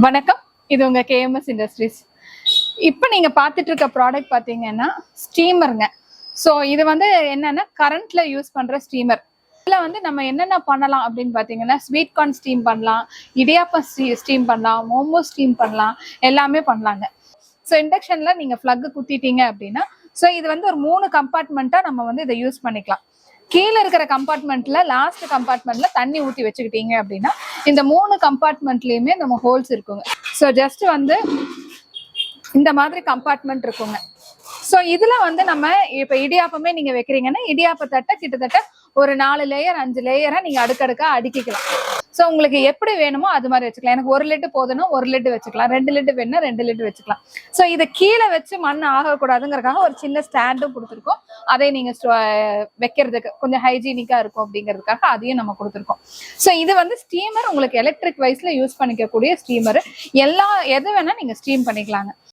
வணக்கம், இது உங்க கேஎம்எஸ் இண்டஸ்ட்ரீஸ். இப்போ நீங்க பார்த்துட்டு இருக்க ப்ராடக்ட் பார்த்தீங்கன்னா ஸ்டீமருங்க. ஸோ இது வந்து என்னன்னா கரண்ட்ல யூஸ் பண்ற ஸ்டீமர். இதில் வந்து நம்ம என்னென்ன பண்ணலாம் அப்படின்னு பார்த்தீங்கன்னா ஸ்வீட் கார்ன் ஸ்டீம் பண்ணலாம், இடியாப்பம் ஸ்டீம் பண்ணலாம், மோமோ ஸ்டீம் பண்ணலாம், எல்லாமே பண்ணலாங்க. ஸோ இண்டக்ஷன்ல நீங்க ஃப்ளக் குத்திட்டீங்க அப்படின்னா ஸோ இது வந்து ஒரு 3 கம்பார்ட்மெண்ட்டாக நம்ம வந்து இதை யூஸ் பண்ணிக்கலாம். கீழே இருக்கிற கம்பார்ட்மெண்ட்ல லாஸ்ட் கம்பார்ட்மெண்ட்ல தண்ணி ஊற்றி வச்சுக்கிட்டீங்க அப்படின்னா இந்த 3 கம்பார்ட்மெண்ட்லயுமே நம்ம ஹோல்ஸ் இருக்குங்க. ஸோ ஜஸ்ட் வந்து இந்த மாதிரி கம்பார்ட்மெண்ட் இருக்குங்க. ஸோ இதுல வந்து நம்ம இப்ப இடியாப்பமே நீங்க வைக்கிறீங்கன்னா இடியாப்ப தட்டை கிட்டத்தட்ட ஒரு 4 லேயர் 5 லேயரா நீங்க அடுக்கடுக்கா அடுக்கிக்கலாம். ஸோ உங்களுக்கு எப்படி வேணுமோ அது மாதிரி வச்சுக்கலாம். எனக்கு 1 லிட்டு போதுன்னா 1 லிட்டு வச்சுக்கலாம், 2 லிட்டு வேணும்னா 2 லிட்டு வச்சுக்கலாம். ஸோ இதை கீழே வச்சு மண் ஆகக்கூடாதுங்கிறதுக்காக ஒரு சின்ன ஸ்டாண்டும் கொடுத்துருக்கோம். அதை நீங்க வைக்கிறதுக்கு கொஞ்சம் ஹைஜீனிக்கா இருக்கும் அப்படிங்கிறதுக்காக அதையும் நம்ம கொடுத்துருக்கோம். ஸோ இது வந்து ஸ்டீமர், உங்களுக்கு எலக்ட்ரிக் வைஸ்ல யூஸ் பண்ணிக்கக்கூடிய ஸ்டீமர். எது வேணா நீங்க ஸ்டீம் பண்ணிக்கலாங்க.